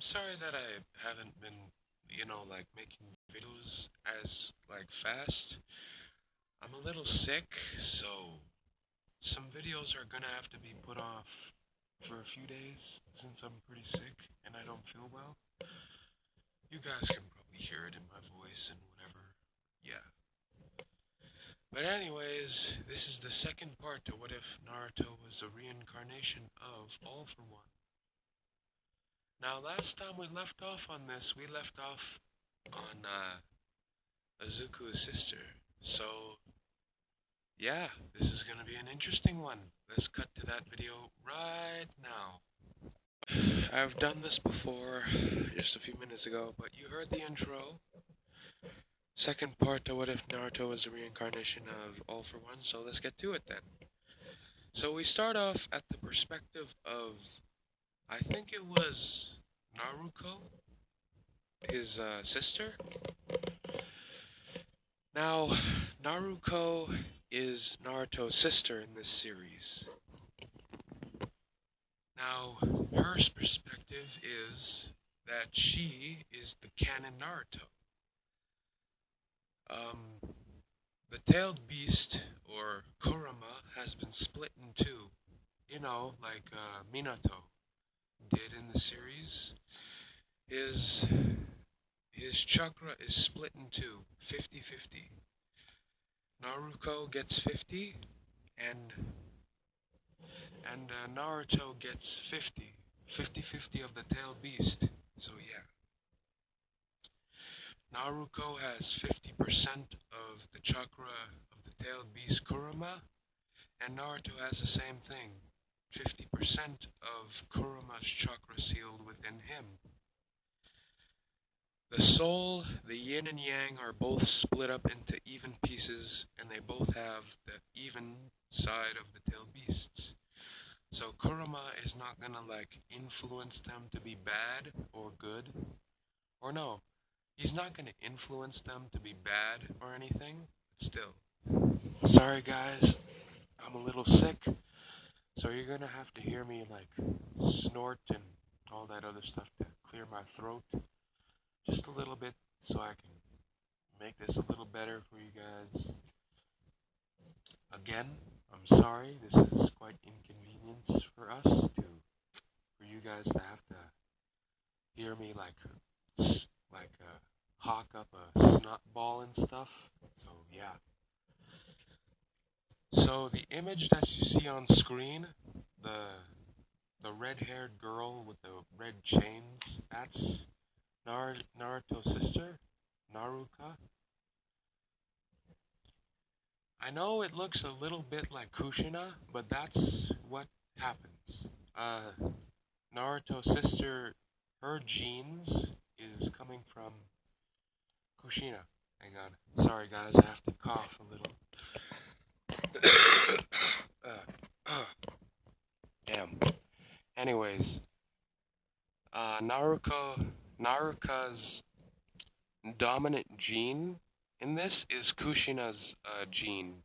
sorry that I haven't been, like making videos as like fast. I'm a little sick, so some videos are gonna have to be put off for a few days since I'm pretty sick and I don't feel well. You guys can probably hear it in my voice and whatever. Yeah. But anyways, this is the second part to what if Naruto was a reincarnation of All for One. Now, last time we left off on this, we left off on Azuku's sister. So, yeah, this is gonna be an interesting one. Let's cut to that video right now. I've done this before, just a few minutes ago, but you heard the intro. Second part to what if Naruto was a reincarnation of All for One, so let's get to it then. So we start off at the perspective of, I think it was Naruko, his sister. Now, Naruko is Naruto's sister in this series. Now, her perspective is that she is the canon Naruto. The tailed beast, or Kurama, has been split in two. Like Minato did in the series. His his chakra is split in two, 50-50. Naruko gets 50, and Naruto gets 50. 50-50 of the tailed beast. So yeah. Naruko has 50% of the chakra of the tailed beast Kurama, and Naruto has the same thing. 50% of Kurama's chakra sealed within him. The soul, the yin and yang, are both split up into even pieces, and they both have the even side of the tailed beasts. So Kurama is not gonna like influence them to be bad or good. Or no, he's not gonna influence them to be bad or anything, but still. Sorry guys, I'm a little sick, so you're gonna have to hear me like snort and all that other stuff to clear my throat just a little bit so I can make this a little better for you guys. Again, I'm sorry, this is quite inconvenience for us for you guys to have to hear me hawk up a snot ball and stuff. So yeah. So the image that you see on screen, the red-haired girl with the red chains, that's Naruto's sister, Naruka. I know it looks a little bit like Kushina, but that's what happens. Naruto's sister, her genes is coming from Kushina. Hang on. Sorry guys, I have to cough a little. Damn. Anyways, Naruka's dominant gene in this is Kushina's gene,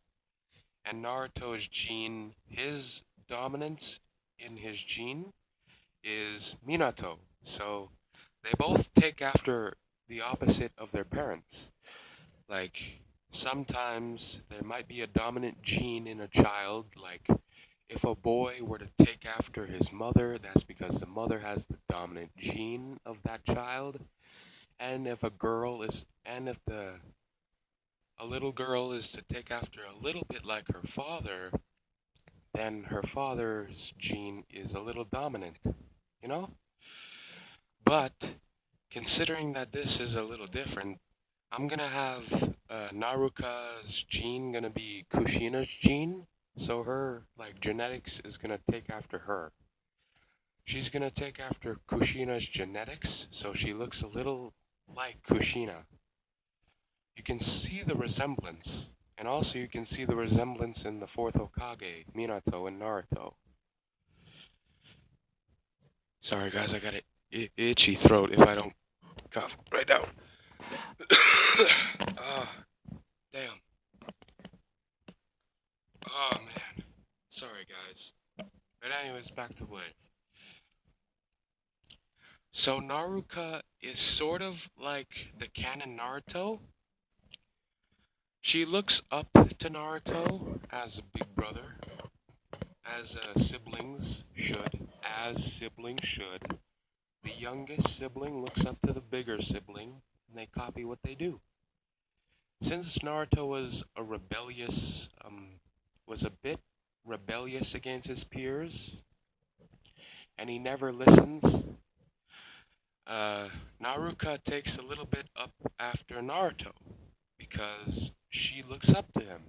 and Naruto's gene, his dominance in his gene is Minato. So they both take after the opposite of their parents. Like sometimes there might be a dominant gene in a child, like if a boy were to take after his mother, that's because the mother has the dominant gene of that child. And if a little girl is to take after a little bit like her father, then her father's gene is a little dominant, you know? But considering that this is a little different, I'm gonna have Naruka's gene gonna be Kushina's gene, so her like genetics is gonna take after her. She's gonna take after Kushina's genetics, so she looks a little like Kushina. You can see the resemblance, and also you can see the resemblance in the fourth Hokage, Minato and Naruto. Sorry guys, I got an itchy throat if I don't cough right now. Ah, damn. Oh man. Sorry guys. But anyways, back to Wave. So Naruka is sort of like the canon Naruto. She looks up to Naruto as a big brother, as siblings should, as siblings should. The youngest sibling looks up to the bigger sibling, and they copy what they do. Since Naruto was was a bit rebellious against his peers, and he never listens, uh, Naruka takes a little bit up after Naruto because she looks up to him.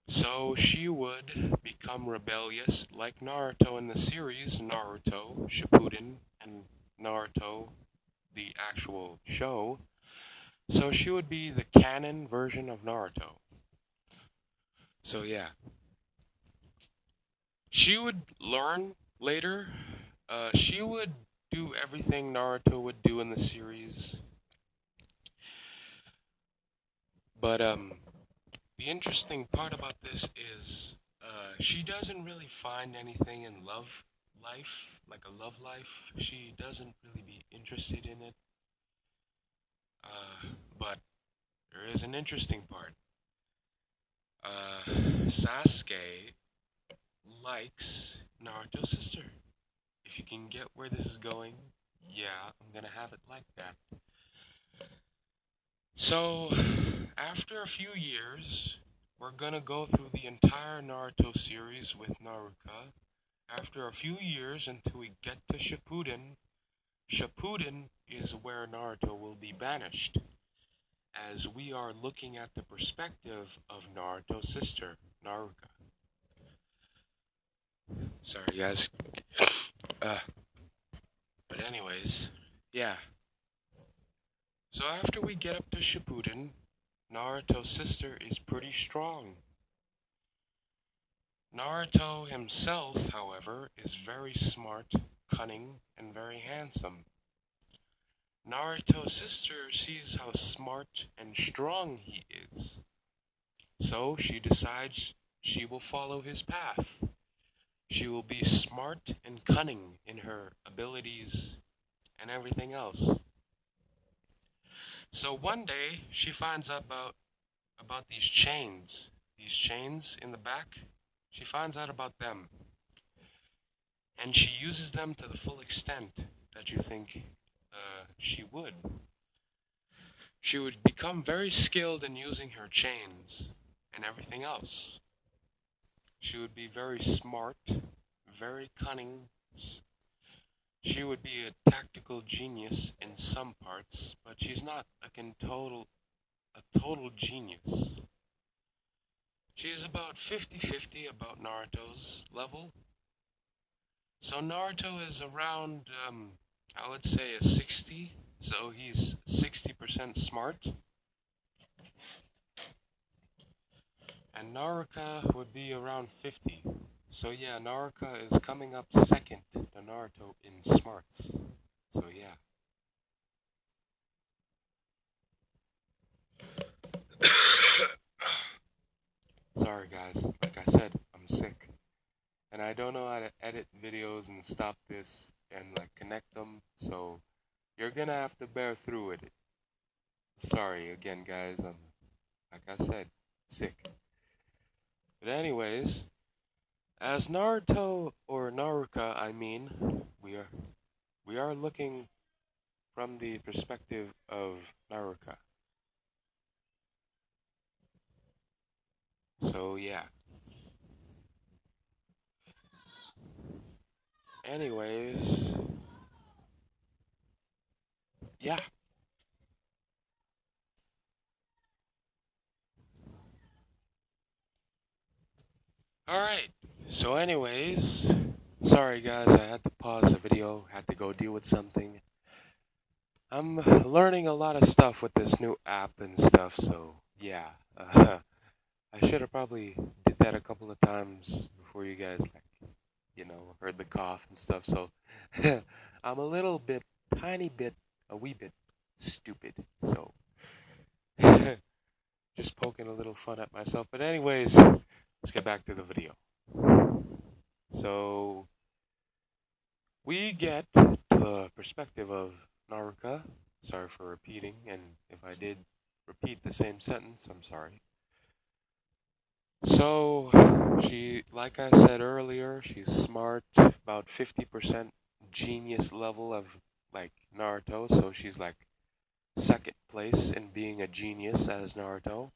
So she would become rebellious like Naruto in the series Naruto Shippuden and Naruto the actual show. So she would be the canon version of Naruto. So yeah, she would learn later. She would do everything Naruto would do in the series. But the interesting part about this is she doesn't really find anything in love life, like a love life. She doesn't really be interested in it. But there is an interesting part. Sasuke likes Naruto's sister. If you can get where this is going, yeah, I'm gonna have it like that. So, after a few years, we're gonna go through the entire Naruto series with Naruka. After a few years until we get to Shippuden, Shippuden is where Naruto will be banished, as we are looking at the perspective of Naruto's sister, Naruka. Sorry, guys. Uh, but anyways, yeah. So after we get up to Shippuden, Naruto's sister is pretty strong. Naruto himself, however, is very smart, cunning, and very handsome. Naruto's sister sees how smart and strong he is, so she decides she will follow his path. She will be smart and cunning in her abilities and everything else. So one day she finds out about these chains in the back. She finds out about them, and she uses them to the full extent that you think she would. She would become very skilled in using her chains and everything else. She would be very smart, very cunning. She would be a tactical genius in some parts, but she's not a total genius. She's about 50-50 about Naruto's level. So Naruto is around, I would say a 60. So he's 60% smart. And Naruka would be around 50. So yeah, Naruka is coming up second to Naruto in smarts. So yeah. Sorry guys, like I said, I'm sick. And I don't know how to edit videos and stop this and like connect them, so you're gonna have to bear through it. Sorry again guys, I'm like I said, sick. But anyways, as Naruto or Naruka, I mean, we are looking from the perspective of Naruka. So yeah. Anyways, yeah. Alright. So anyways, sorry guys, I had to pause the video, had to go deal with something. I'm learning a lot of stuff with this new app and stuff, so yeah. I should have probably did that a couple of times before you guys heard the cough and stuff. So I'm a little bit, tiny bit, a wee bit stupid. So just poking a little fun at myself. But anyways, let's get back to the video. So we get to the perspective of Naruka. Sorry for repeating, and if I did repeat the same sentence, I'm sorry. So, like I said earlier, she's smart, about 50% genius level of like Naruto, so she's like second place in being a genius as Naruto.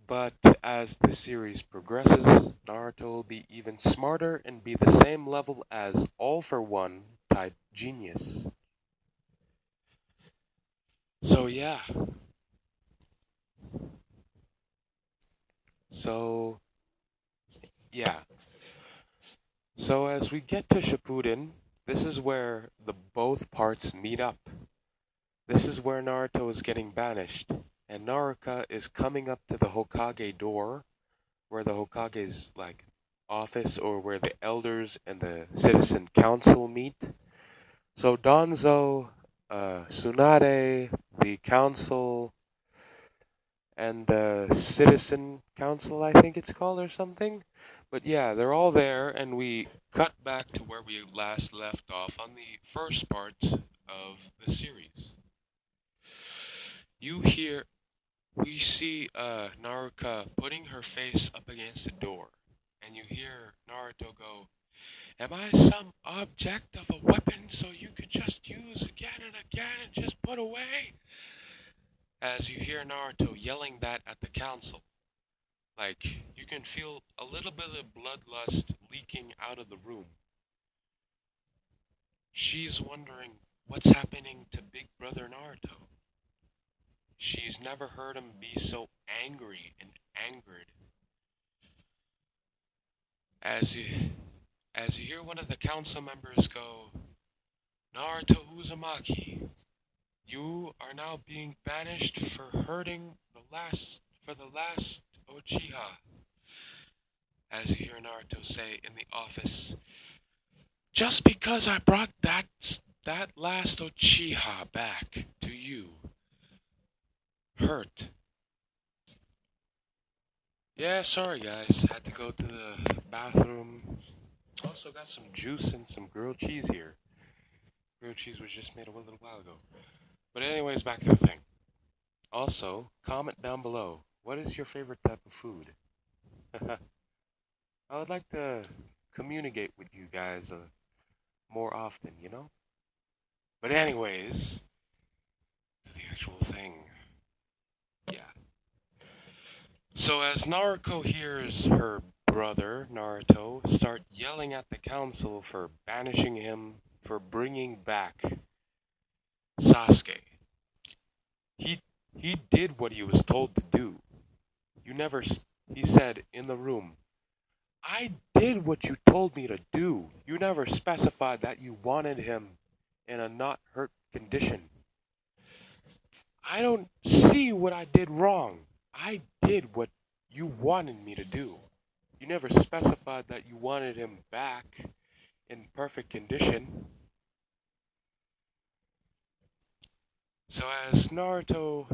But as the series progresses, Naruto will be even smarter and be the same level as All for One type genius. So yeah. So yeah. So as we get to Shippuden, this is where the both parts meet up. This is where Naruto is getting banished, and Naruka is coming up to the Hokage door, where the Hokage's like office or where the elders and the citizen council meet. So Danzo, Tsunade, the council, and the citizen council, I think it's called or something. But yeah, they're all there, and we cut back to where we last left off on the first part of the series. We see Naruka putting her face up against the door, and you hear Naruto go, "Am I some object of a weapon so you could just use again and again and just put away?" As you hear Naruto yelling that at the council. Like, you can feel a little bit of bloodlust leaking out of the room. She's wondering what's happening to Big Brother Naruto. She's never heard him be so angry and angered. As you, as you hear one of the council members go, "Naruto Uzumaki, you are now being banished for hurting the last Uchiha." As you hear Naruto say in the office, "Just because I brought that last Uchiha back to you hurt." Yeah, sorry guys, had to go to the bathroom. Also got some juice and some grilled cheese here. Grilled cheese was just made a little while ago. But anyways, back to the thing. Also, comment down below. What is your favorite type of food? I would like to communicate with you guys more often, you know? But anyways, to the actual thing. Yeah. So as Naruko hears her brother, Naruto, start yelling at the council for banishing him for bringing back Sasuke. He did what he was told to do. You never he said in the room, "I did what you told me to do. You never specified that you wanted him in a not hurt condition. I don't see what I did wrong. I did what you wanted me to do. You never specified that you wanted him back in perfect condition." So as Naruto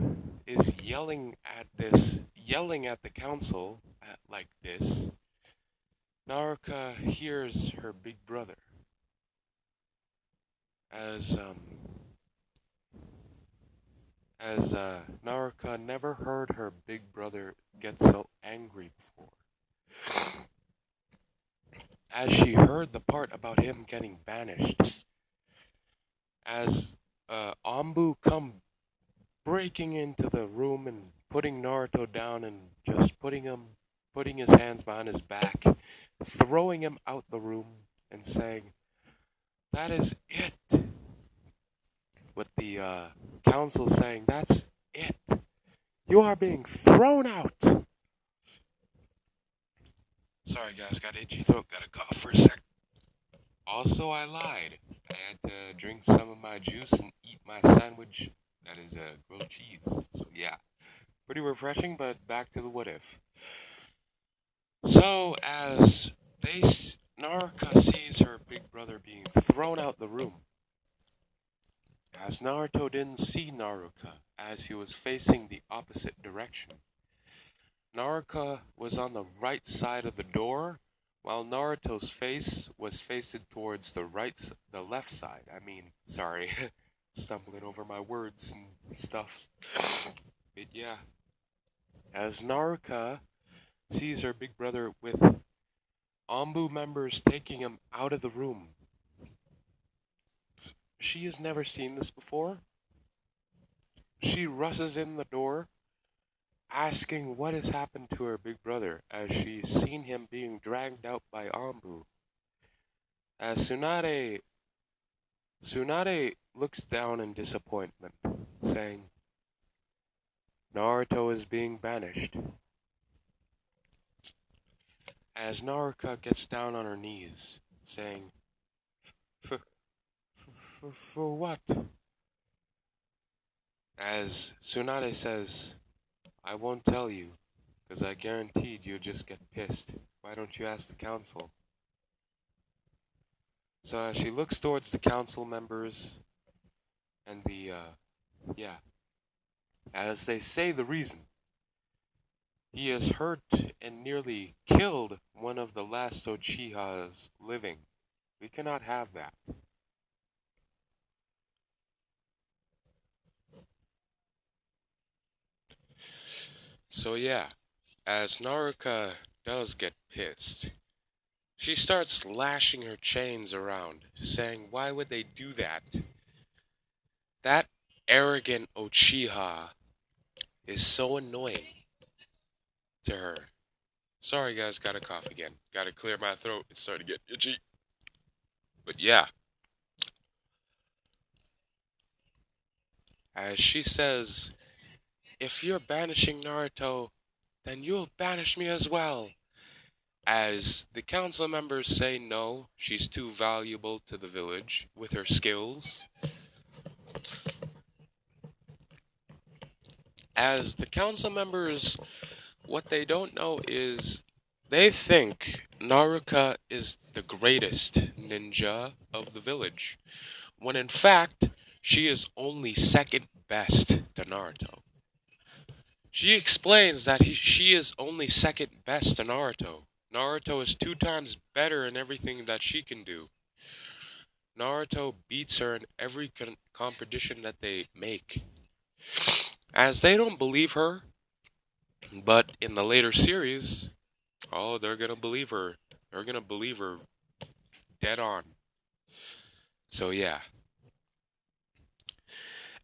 is yelling at the council like this, Naruka hears her big brother as Naruka never heard her big brother get so angry before. As she heard the part about him getting banished, as Ambu come breaking into the room and putting Naruto down and just putting his hands behind his back, throwing him out the room and saying, "That is it." With the council saying, "That's it. You are being thrown out." Sorry guys, got itchy throat, got a cough for a sec. Also, I lied. I had to drink some of my juice and eat my sandwich. That is grilled cheese. So yeah, pretty refreshing. But back to the what if. So as Naruka sees her big brother being thrown out the room, as Naruto didn't see Naruka as he was facing the opposite direction. Naruka was on the right side of the door while Naruto's face was faced towards the left side. I mean, sorry, stumbling over my words and stuff. But yeah, as Naruka sees her big brother with Ambu members taking him out of the room, she has never seen this before. She rushes in the door, asking what has happened to her big brother as she's seen him being dragged out by Ambu. As Tsunade looks down in disappointment, saying, Naruto is being banished. As Naruka gets down on her knees, saying, For what? As Tsunade says, I won't tell you, because I guaranteed you'd just get pissed. Why don't you ask the council? So as she looks towards the council members and as they say the reason, he has hurt and nearly killed one of the last Uchihas living. We cannot have that. So yeah, as Naruka does get pissed, she starts lashing her chains around, saying, why would they do that? That arrogant Uchiha is so annoying to her. Sorry guys, gotta cough again. Gotta clear my throat, it's starting to get itchy. But yeah, as she says, if you're banishing Naruto, then you'll banish me as well. As the council members say no, she's too valuable to the village with her skills. As the council members, what they don't know is they think Naruka is the greatest ninja of the village, when in fact, she is only second best to Naruto. She explains that she is only second best to Naruto. Naruto is 2 times better in everything that she can do. Naruto beats her in every competition that they make. As they don't believe her, but in the later series, oh, they're gonna believe her. They're gonna believe her dead on. So yeah.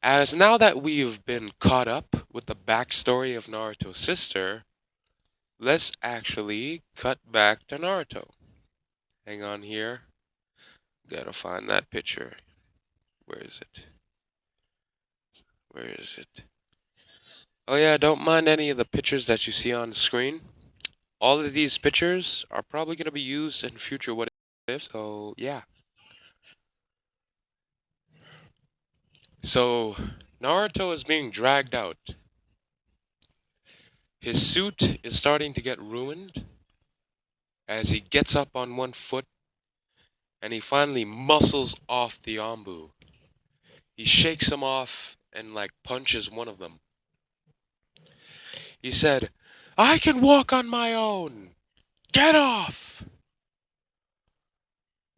As now that we've been caught up with the backstory of Naruto's sister, let's actually cut back to Naruto. Hang on here. Gotta find that picture. Where is it? Where is it? Oh yeah, don't mind any of the pictures that you see on the screen. All of these pictures are probably going to be used in future what ifs. So yeah. So Naruto is being dragged out. His suit is starting to get ruined as he gets up on one foot and he finally muscles off the Ambu. He shakes him off and like punches one of them. He said, I can walk on my own. Get off!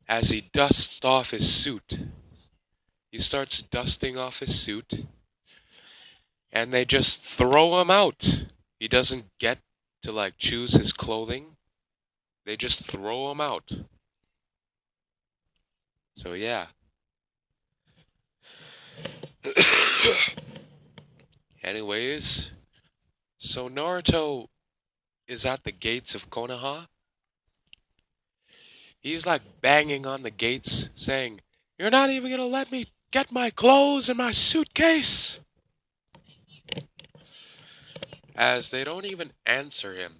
As he dusts off his suit, he starts dusting off his suit, and they just throw him out. He doesn't get to like choose his clothing. They just throw him out. So yeah. Anyways, so Naruto is at the gates of Konoha. He's like banging on the gates, saying, You're not even gonna let me get my clothes and my suitcase! As they don't even answer him.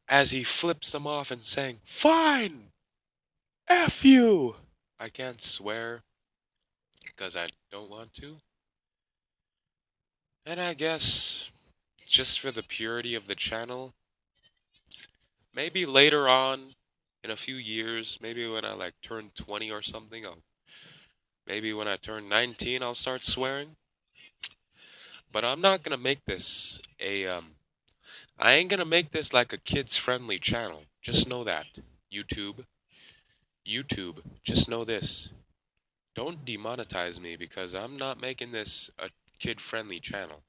As he flips them off and saying, Fine! F you! I can't swear, because I don't want to. And I guess, just for the purity of the channel, maybe later on, in a few years, maybe when I like turn 20 or something, maybe when I turn 19, I'll start swearing. But I'm not gonna make this I ain't gonna make this like a kids-friendly channel. Just know that. YouTube, YouTube, just know this. Don't demonetize me because I'm not making this a kid-friendly channel.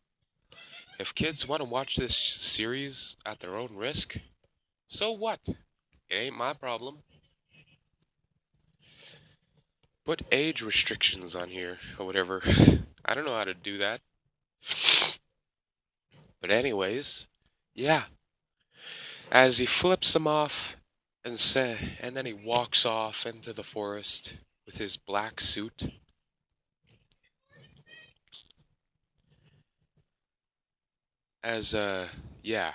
If kids want to watch this series at their own risk, so what? It ain't my problem. Put age restrictions on here or whatever. I don't know how to do that. But anyways, yeah. As he flips them off and then he walks off into the forest with his black suit. As yeah.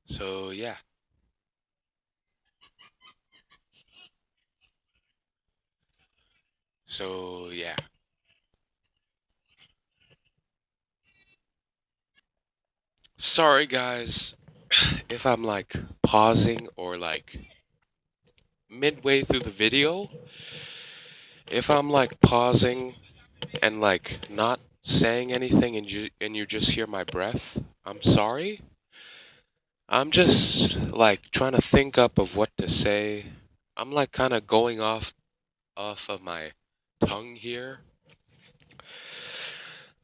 So yeah. So yeah. Sorry guys if I'm like pausing or like midway through the video. If I'm like pausing and like not saying anything and you just hear my breath, I'm sorry. I'm just like trying to think up of what to say. I'm like kind of going off of my tongue here.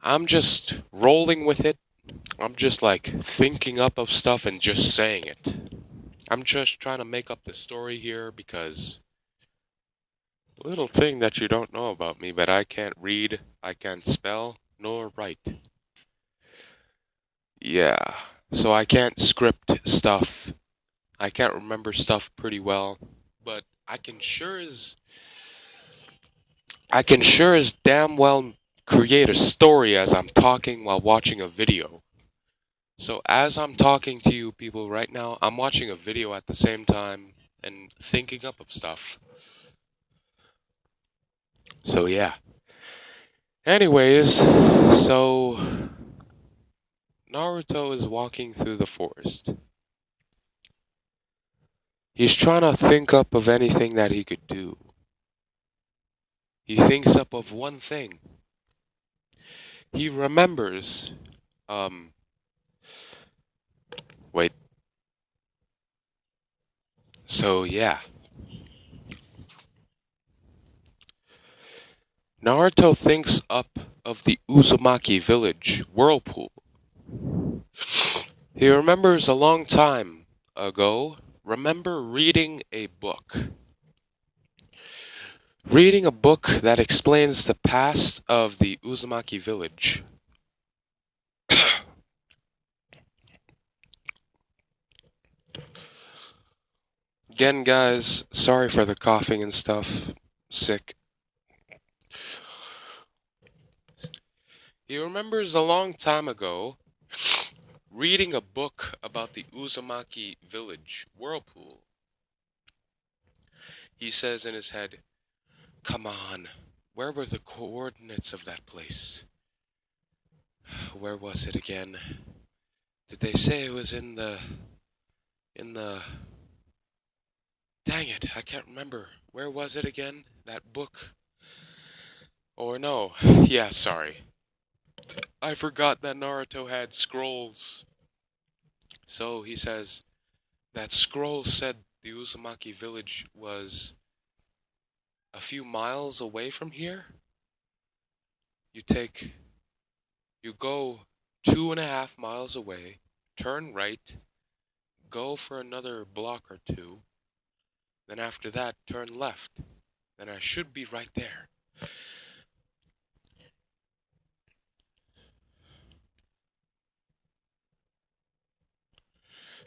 I'm just rolling with it. I'm just like thinking up of stuff and just saying it. I'm just trying to make up the story here because little thing that you don't know about me, but I can't read, I can't spell, nor write. Yeah. So I can't script stuff. I can't remember stuff pretty well, but I can sure as damn well create a story as I'm talking while watching a video. So as I'm talking to you people right now, I'm watching a video at the same time and thinking up of stuff. So yeah. Anyways, so Naruto is walking through the forest. He's trying to think up of anything that he could do. He thinks up of one thing. He remembers, um, wait. So yeah. Naruto thinks up of the Uzumaki village whirlpool. He remembers a long time ago, remember reading a book. Reading a book that explains the past of the Uzumaki village. Again, guys, sorry for the coughing and stuff. Sick. He remembers a long time ago reading a book about the Uzumaki village whirlpool. He says in his head, "Come on, where were the coordinates of that place? Where was it again? Did they say it was in the... Dang it, I can't remember. Where was it again? That book? Or no, yeah, sorry. I forgot that Naruto had scrolls. So he says, that scroll said the Uzumaki village was a few miles away from here. You go 2.5 miles away, turn right, go for another block or two, then after that, turn left. Then I should be right there."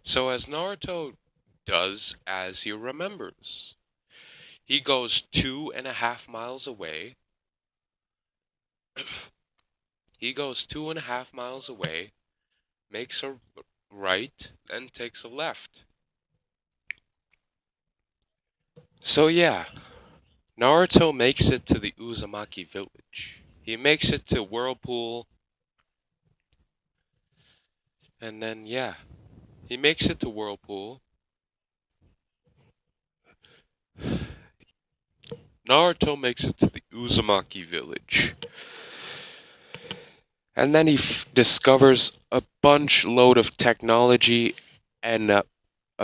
So as Naruto does as he remembers, he goes 2.5 miles away. He goes 2.5 miles away, makes a right, then takes a left. So yeah, Naruto makes it to the Uzumaki village. He makes it to Whirlpool, and then yeah, he makes it to Whirlpool. Naruto makes it to the Uzumaki village. And then he discovers a bunch load of technology and a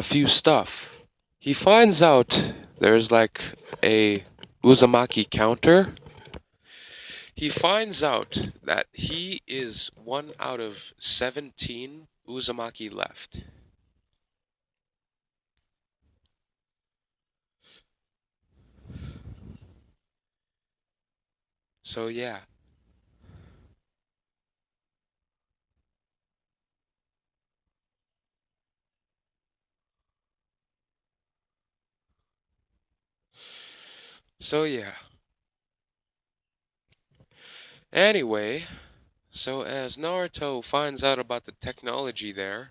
few stuff. He finds out there's like a Uzumaki counter. He finds out that he is one out of 17 Uzumaki left. So yeah. So yeah. Anyway, so as Naruto finds out about the technology there,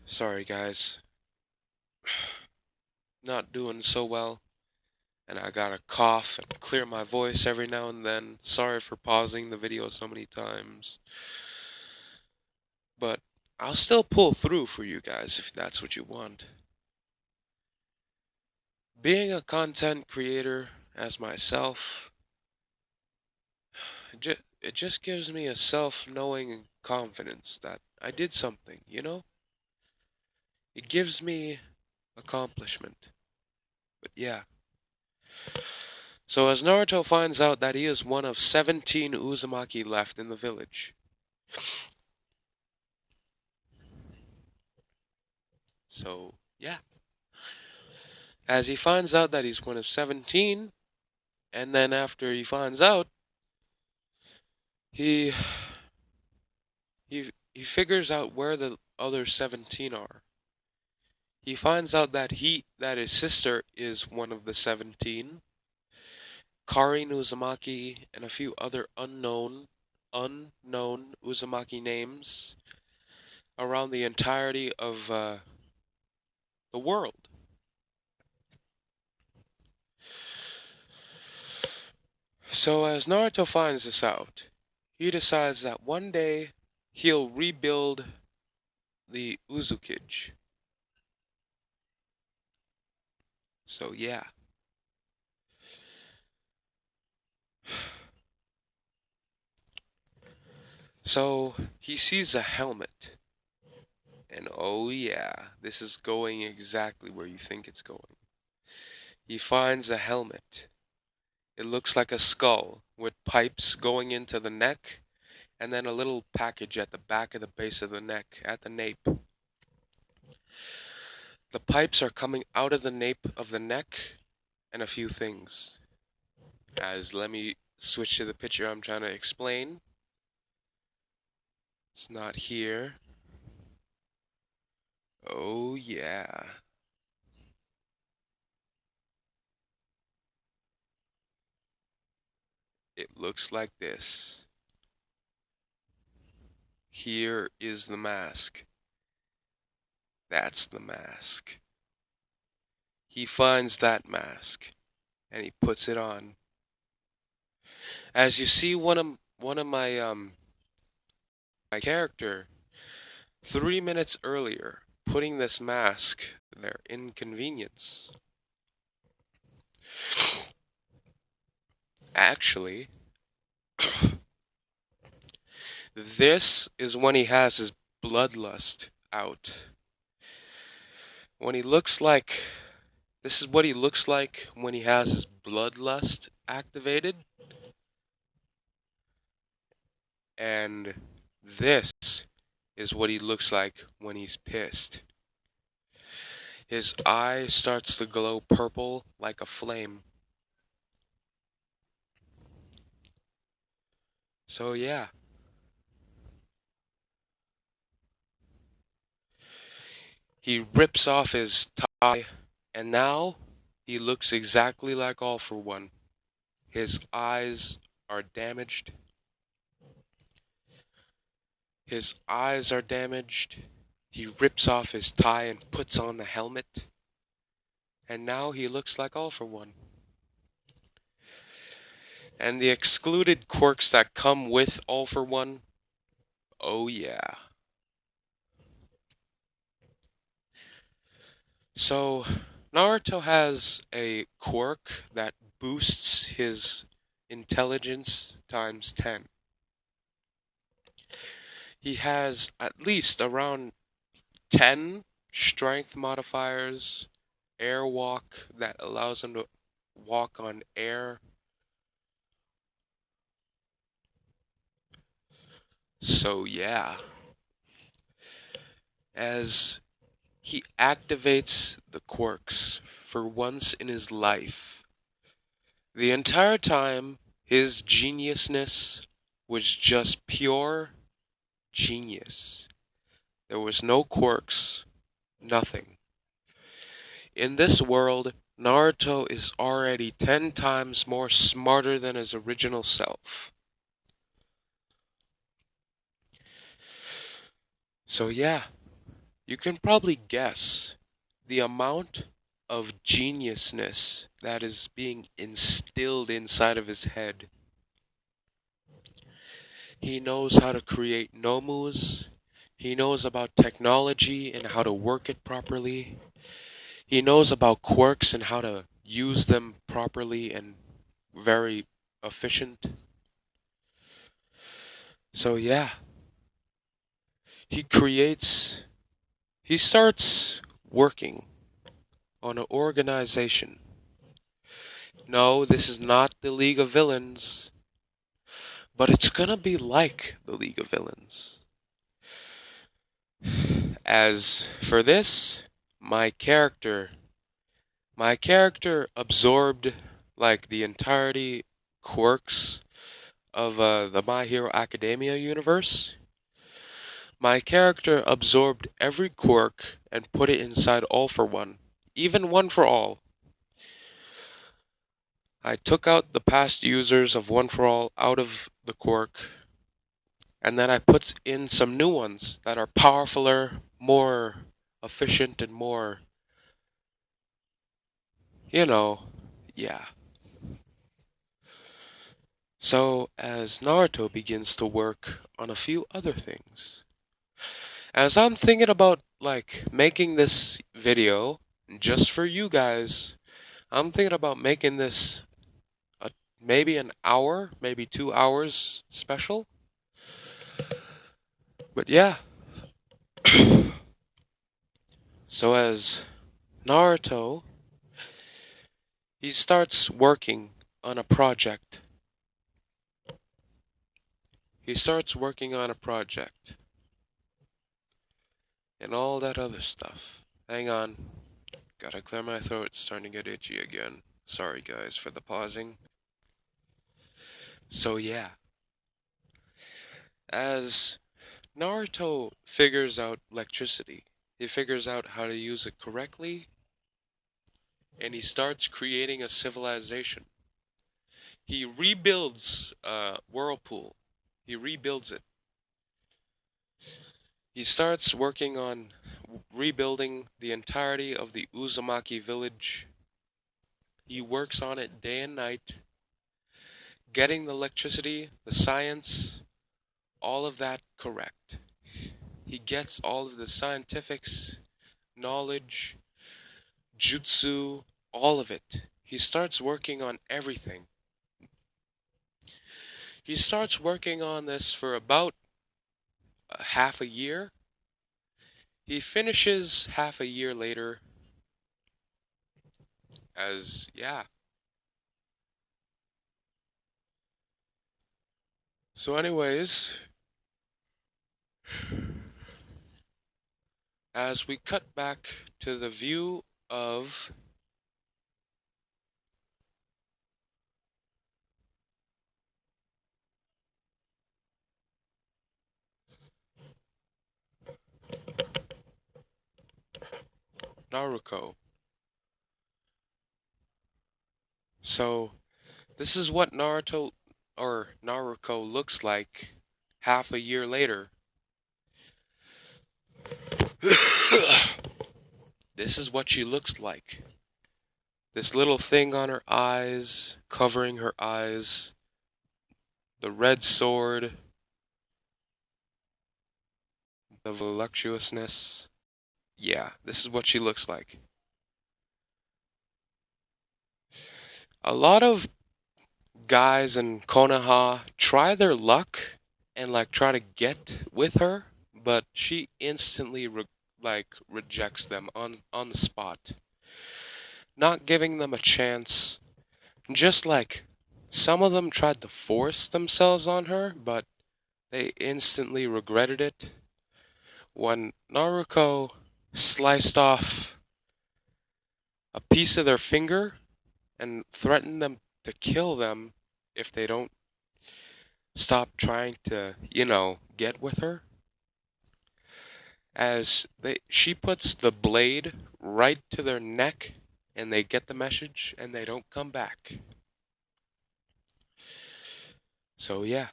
sorry guys, not doing so well, and I gotta cough and clear my voice every now and then. Sorry for pausing the video so many times, but I'll still pull through for you guys if that's what you want. Being a content creator as myself, it just gives me a self-knowing confidence that I did something, you know? It gives me accomplishment. But yeah. So as Naruto finds out that he is one of 17 Uzumaki left in the village. So, yeah. As he finds out that he's one of 17, and then after he finds out, he he figures out where the other 17 are. He finds out that his sister is one of the 17, Kari Uzumaki, and a few other unknown Uzumaki names around the entirety of the world. So as Naruto finds this out, he decides that one day he'll rebuild the Uzukage. So yeah. So he sees a helmet. And oh yeah, this is going exactly where you think it's going. He finds a helmet. It looks like a skull with pipes going into the neck and then a little package at the back of the base of the neck at the nape. The pipes are coming out of the nape of the neck and a few things. As let me switch to the picture I'm trying to explain. It's not here. Oh yeah. It looks like this. Here is the mask. That's the mask. He finds that mask and he puts it on. As you see one of my character 3 minutes earlier putting this mask their inconvenience. Actually, this is when he has his bloodlust out. When he looks like this is what he looks like when he has his bloodlust activated. And this is what he looks like when he's pissed. His eye starts to glow purple like a flame. So yeah. He rips off his tie, and now he looks exactly like All for One. His eyes are damaged. His eyes are damaged. He rips off his tie and puts on the helmet. And now he looks like All for One. And the excluded quirks that come with All for One, oh yeah. So, Naruto has a quirk that boosts his intelligence times 10. He has at least around 10 strength modifiers, airwalk that allows him to walk on air. So, yeah, as he activates the quirks for once in his life, the entire time his geniusness was just pure genius. There was no quirks, nothing. In this world, Naruto is already 10 times more smarter than his original self. So yeah, you can probably guess the amount of geniusness that is being instilled inside of his head. He knows how to create nomus. He knows about technology and how to work it properly. He knows about quirks and how to use them properly and very efficient. So yeah, he creates, he starts working on an organization. No, this is not the League of Villains, but it's gonna be like the League of Villains. As for this, my character absorbed like the entirety quirks of the My Hero Academia universe. My character absorbed every quirk and put it inside All for One, even One for All. I took out the past users of One for All out of the quirk, and then I put in some new ones that are powerfuler, more efficient, and more, you know, yeah. So, as Naruto begins to work on a few other things, as I'm thinking about like making this video just for you guys, I'm thinking about making this maybe an hour, maybe 2 hours special. But yeah, so as Naruto, he starts working on a project. He starts working on a project and all that other stuff. Hang on, gotta clear my throat, it's starting to get itchy again. Sorry guys for the pausing. So yeah, as Naruto figures out electricity, he figures out how to use it correctly, and he starts creating a civilization. He rebuilds Whirlpool. He rebuilds it. He starts working on rebuilding the entirety of the Uzumaki village. He works on it day and night, getting the electricity, the science, all of that correct. He gets all of the scientifics, knowledge, jutsu, all of it. He starts working on everything. He starts working on this for about half a year. He finishes half a year later as, yeah. So anyways, as we cut back to the view of Naruko. So this is what Naruto or Naruko looks like half a year later. This is what she looks like. This little thing on her eyes, covering her eyes, the red sword, the voluptuousness. Yeah, this is what she looks like. A lot of guys in Konoha try their luck and like try to get with her, but she instantly rejects them on the spot, not giving them a chance. Just like some of them tried to force themselves on her, but they instantly regretted it when Naruko sliced off a piece of their finger and threatened them to kill them if they don't stop trying to, get with her. As she puts the blade right to their neck and they get the message and they don't come back. So yeah.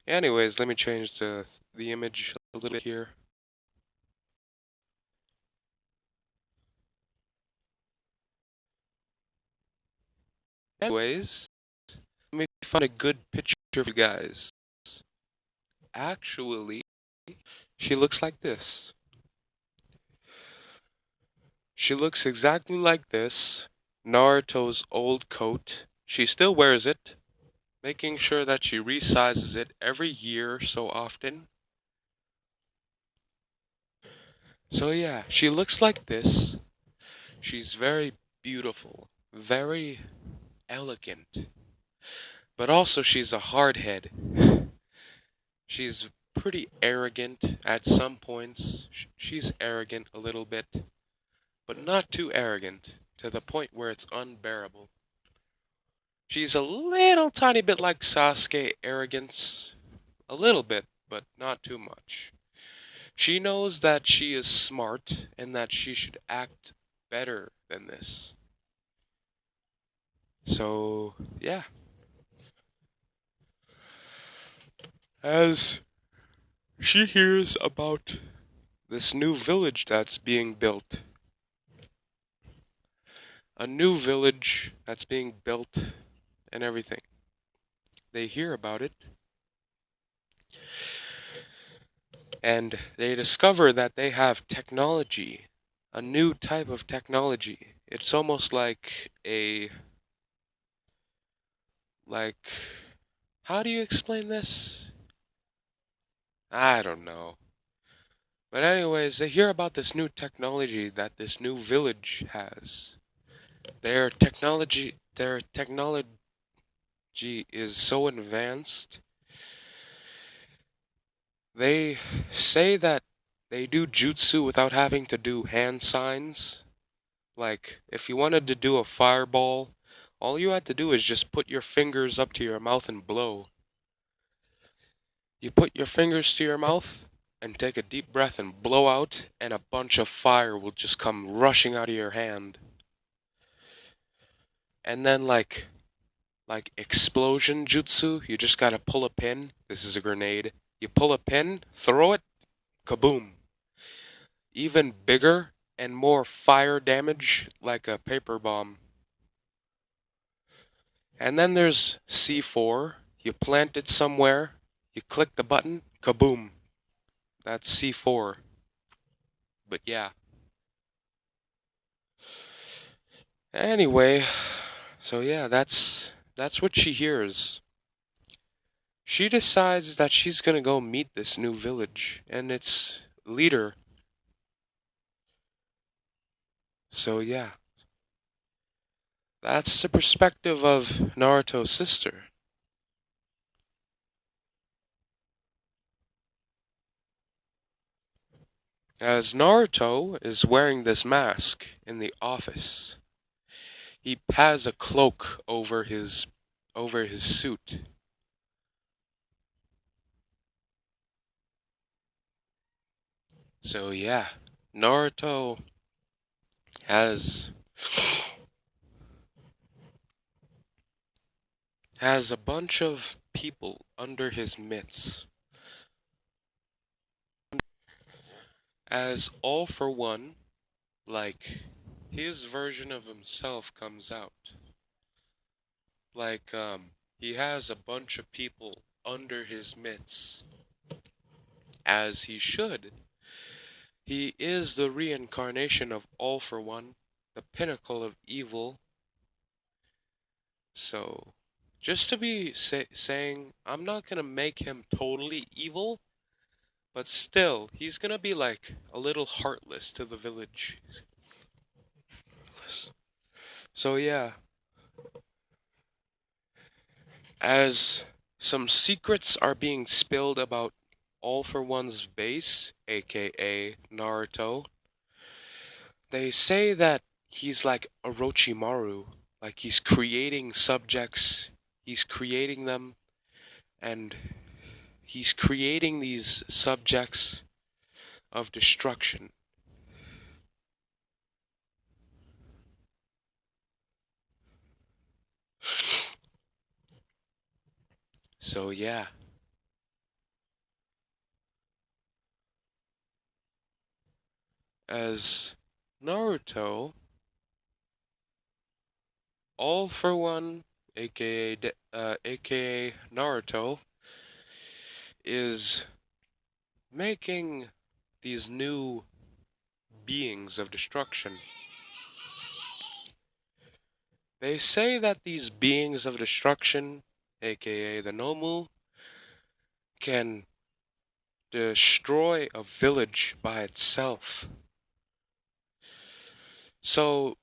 Anyways, let me change the image a little bit here. Anyways, let me find a good picture for you guys. Actually, she looks like this. She looks exactly like this. Naruto's old coat. She still wears it, making sure that she resizes it every year so often. So yeah, she looks like this. She's very beautiful, very elegant, but also she's a hardhead. She's pretty arrogant at some points. She's arrogant a little bit, but not too arrogant to the point where it's unbearable. She's a little tiny bit like Sasuke arrogance. A little bit, but not too much. She knows that she is smart and that she should act better than this. So, yeah. As she hears about this new village that's being built, a new village that's being built and everything, they hear about it and they discover that they have technology, a new type of technology. It's almost like like, how do you explain this? I don't know. But anyways, they hear about this new technology that this new village has. Their technology is so advanced. They say that they do jutsu without having to do hand signs. Like, if you wanted to do a fireball, all you had to do is just put your fingers up to your mouth and blow. You put your fingers to your mouth and take a deep breath and blow out, and a bunch of fire will just come rushing out of your hand. And then like explosion jutsu, you just gotta pull a pin. This is a grenade. You pull a pin, throw it, kaboom. Even bigger and more fire damage like a paper bomb. And then there's C4. You plant it somewhere, you click the button, kaboom. That's C4. But yeah. Anyway, so yeah, that's what she hears. She decides that she's gonna go meet this new village and its leader. So yeah, that's the perspective of Naruto's sister. As Naruto is wearing this mask in the office, he has a cloak over his suit. So yeah, Naruto has has a bunch of people under his mitts. As all for one, like his version of himself comes out. Like he has a bunch of people under his mitts, as he should. He is the reincarnation of all for one. the pinnacle of evil. So, just to be saying, I'm not gonna make him totally evil, but still, he's gonna be like a little heartless to the village. So, yeah, as some secrets are being spilled about All for One's base, aka Naruto, they say that he's like Orochimaru, like he's creating subjects, he's creating them, and he's creating these subjects of destruction. So yeah, as Naruto, All for One, aka Naruto, is making these new beings of destruction. They say that these beings of destruction, aka the Nomu, can destroy a village by itself. So,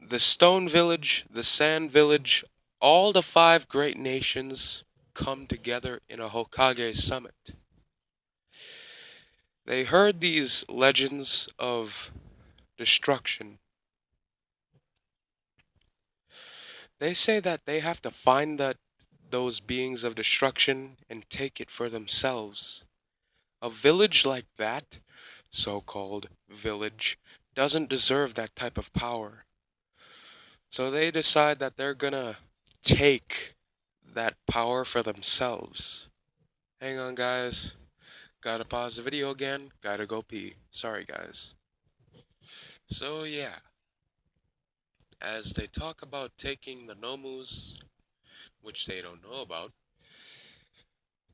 the Stone Village, the Sand Village, all the five great nations come together in a Hokage summit. They heard these legends of destruction. They say that they have to find those beings of destruction and take it for themselves. A village like that, so-called village, doesn't deserve that type of power. So they decide that they're gonna take that power for themselves. Hang on, guys. Gotta pause the video again. Gotta go pee. Sorry, guys. So, yeah. As they talk about taking the Nomus, which they don't know about,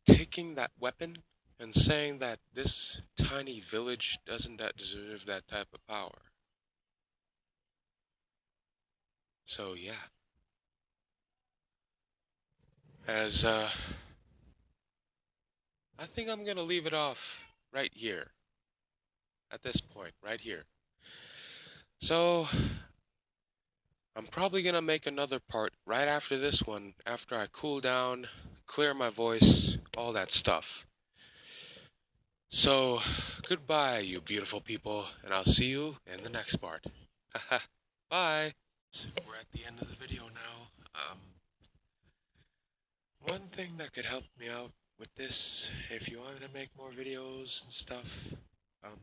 taking that weapon and saying that this tiny village doesn't deserve that type of power. So, yeah. As, I think I'm gonna leave it off right here. At this point, right here. So, I'm probably gonna make another part right after this one, after I cool down, clear my voice, all that stuff. So, goodbye, you beautiful people, and I'll see you in the next part. Bye. We're at the end of the video now. One thing that could help me out with this, if you want me to make more videos and stuff, um,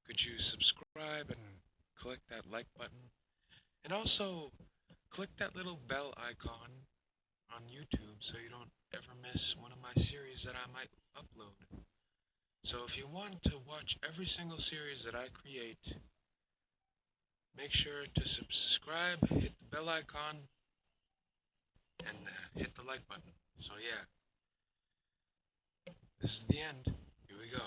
could you subscribe and click that like button? And also, click that little bell icon on YouTube so you don't ever miss one of my series that I might upload. So if you want to watch every single series that I create, make sure to subscribe, hit the bell icon, and hit the like button. So yeah, this is the end. Here we go.